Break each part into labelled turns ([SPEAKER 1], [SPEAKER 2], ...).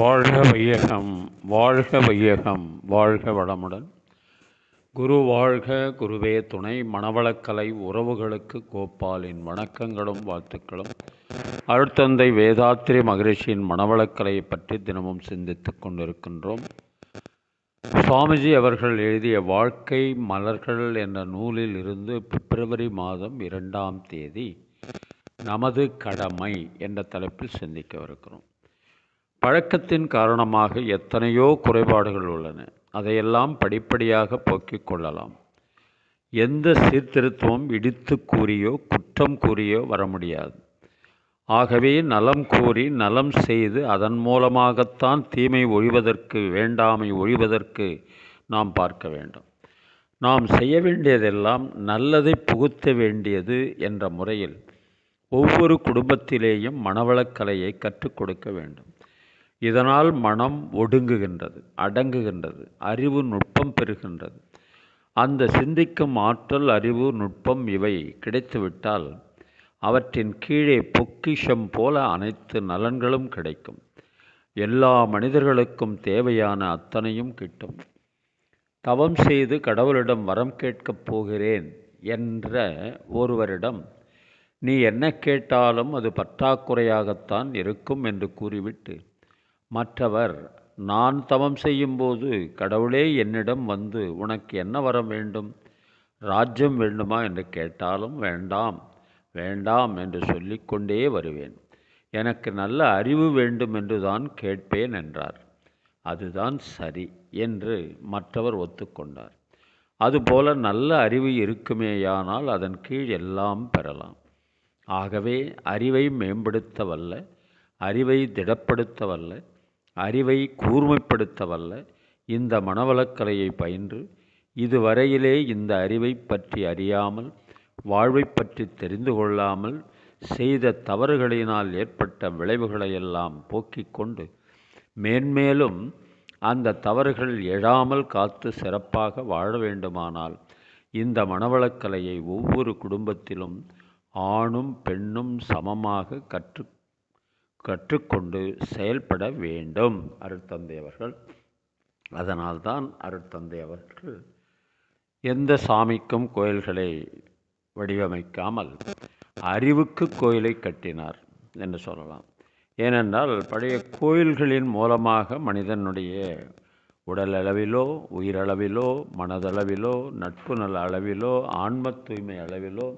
[SPEAKER 1] வாழ்க வையகம், வாழ்க வையகம், வாழ்க வளமுடன். குரு வாழ்க, குருவே துணை. மணவளக்கலை உறவுகளுக்கு கோபாலின் வணக்கங்களும் வாழ்த்துக்களும். அருட்தந்தை வேதாத்திரி மகரிஷியின் மணவளக்கலையை பற்றி தினமும் சிந்தித்து கொண்டிருக்கின்றோம். சுவாமிஜி அவர்கள் எழுதிய வாழ்க்கை மலர்கள் என்ற நூலில் இருந்து பிப்ரவரி மாதம் 2ஆம் தேதி நமது கடமை என்ற தலைப்பில் சிந்திக்கவிருக்கிறோம். பழக்கத்தின் காரணமாக எத்தனையோ குறைபாடுகள் உள்ளன. அதையெல்லாம் படிப்படியாக போக்கிக் கொள்ளலாம். எந்த சீர்திருத்தமும் இடித்து கூறியோ குற்றம் கூறியோ வர முடியாது. ஆகவே நலம் கூறி நலம் செய்து அதன் மூலமாகத்தான் தீமை ஒழிவதற்கு, வேண்டாமை ஒழிவதற்கு நாம் பார்க்க வேண்டும். நாம் செய்ய வேண்டியதெல்லாம் நல்லதை புகுத்த வேண்டியது என்ற முறையில் ஒவ்வொரு குடும்பத்திலேயும் மணவளக்கலையை கற்றுக் கொடுக்க வேண்டும். இதனால் மனம் ஒடுங்குகின்றது, அடங்குகின்றது, அறிவு நுட்பம் பெறுகின்றது. அந்த சிந்திக்கும் ஆற்றல், அறிவு, நுட்பம் இவை கிடைத்துவிட்டால் அவற்றின் கீழே பொக்கிஷம் போல அனைத்து நலன்களும் கிடைக்கும். எல்லா மனிதர்களுக்கும் தேவையான அத்தனையும் கிட்டும். தவம் செய்து கடவுளிடம் வரம் கேட்கப் போகிறேன் என்ற ஒருவரிடம் நீ என்ன கேட்டாலும் அது பற்றாக்குறையாகத்தான் இருக்கும் என்று கூறிவிட்டு, மற்றவர் நான் தவம் செய்யும்போது கடவுளே என்னிடம் வந்து உனக்கு என்ன வரம் வேண்டும், ராஜ்யம் வேண்டுமா என்று கேட்டாலும் வேண்டாம் வேண்டாம் என்று சொல்லிக்கொண்டே வருவேன். எனக்கு நல்ல அறிவு வேண்டும் என்று தான் கேட்பேன் என்றார். அதுதான் சரி என்று மற்றவர் ஒத்துக்கொண்டார். அதுபோல நல்ல அறிவு இருக்குமேயானால் அதன் கீழ் எல்லாம் பெறலாம். ஆகவே அறிவை மேம்படுத்த வல்ல, அறிவை திடப்படுத்த வல்ல, அறிவை கூர்மைப்படுத்த வல்ல இந்த மணவளக்கலையை பயின்று இதுவரையிலே இந்த அறிவை பற்றி அறியாமல், வாழ்வை பற்றி தெரிந்து கொள்ளாமல் செய்த தவறுகளினால் ஏற்பட்ட விளைவுகளையெல்லாம் போக்கிக் கொண்டு மேன்மேலும் அந்த தவறுகள் எழாமல் காத்து சிறப்பாக வாழ வேண்டுமானால் இந்த மணவளக்கலையை ஒவ்வொரு குடும்பத்திலும் ஆணும் பெண்ணும் சமமாக கற்றுக்கொண்டு செயல்பட வேண்டும் அருட்தந்தை அவர்கள். அதனால்தான் அருட்தந்தை அவர்கள் எந்த சாமிக்கும் கோயில்களை வடிவமைக்காமல் அறிவுக்கு கோயிலை கட்டினார் என்று சொல்லலாம். ஏனென்றால் பழைய கோயில்களின் மூலமாக மனிதனுடைய உடலளவிலோ, உயிரளவிலோ, மனதளவிலோ, நட்பு நல அளவிலோ, ஆன்ம தூய்மை அளவிலோ,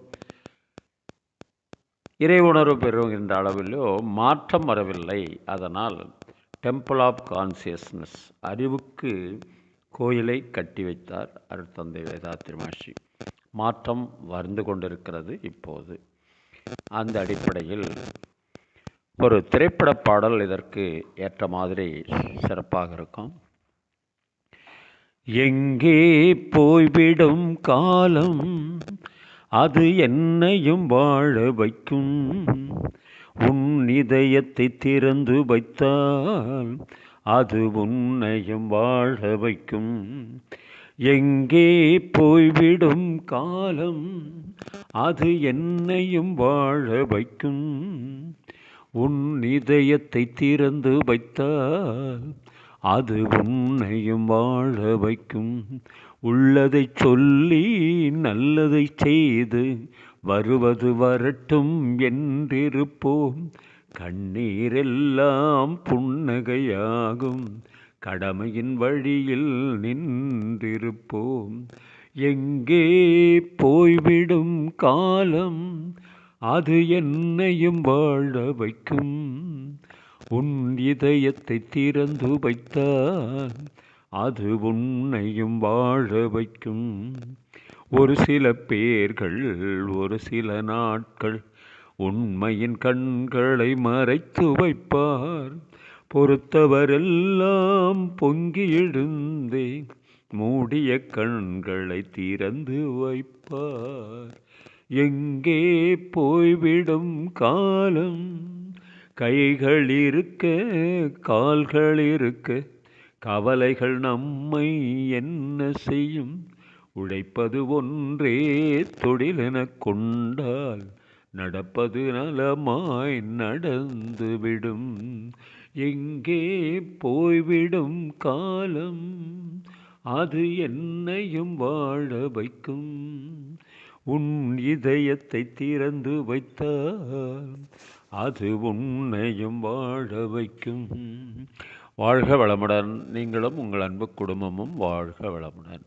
[SPEAKER 1] இறை உணர்வு பெறுகின்ற அளவிலோ மாற்றம் வரவில்லை. அதனால் டெம்பிள் ஆஃப் கான்சியஸ்னஸ், அறிவுக்கு கோயிலை கட்டி வைத்தார் அருட்தந்தை வேதாத்திரி மகரிஷி. மாற்றம் வந்து கொண்டிருக்கிறது இப்போது. அந்த அடிப்படையில் ஒரு திரைப்பட பாடல் இதற்கு ஏற்ற மாதிரி சிறப்பாக இருக்கும். எங்கே போய்விடும் காலம், அது என்னையும் வாழ வைக்கும். உன் இதயத்தை திறந்து வைத்தால் அது உன்னையும் வாழ வைக்கும். எங்கே போய்விடும் காலம், அது என்னையும் வாழ வைக்கும். உன் இதயத்தை திறந்து வைத்தால் அது உன்னையும் வாழ வைக்கும். உள்ளதை சொல்லி நல்லதை செய்து வருவது வரட்டும் என்றிருப்போம். கண்ணீரெல்லாம் புன்னகையாகும், கடமையின் வழியில் நின்றிருப்போம். எங்கே போய்விடும் காலம், அது என்னையும் வாழ வைக்கும். உன் இதயத்தை திறந்து வைத்தால் அது உன்னையும் வாழ வைக்கும். ஒரு சில பேர்கள், ஒரு சில நாட்கள் உண்மையின் கண்களை மறைத்து வைப்பார். பொறுத்தவரெல்லாம் பொங்கி எழுந்தே மூடிய கண்களை திறந்து வைப்பார். எங்கே போய்விடும் காலம், கைகள் இருக்க கால்கள் இருக்க கவலைகள் நம்மை என்ன செய்யும். உழைப்பது ஒன்றே தொழிலெனக் கொண்டால் நடப்பது நலமாய் நடந்துவிடும். எங்கே போய்விடும் காலம் அது என்னையும் வாழ வைக்கும். உன் இதயத்தை திறந்து வைத்தால் அது உன்னையும் வாழ வைக்கும். வாழ்க வளமுடன். நீங்களும் உங்கள் அன்பு குடும்பமும் வாழ்க வளமுடன்.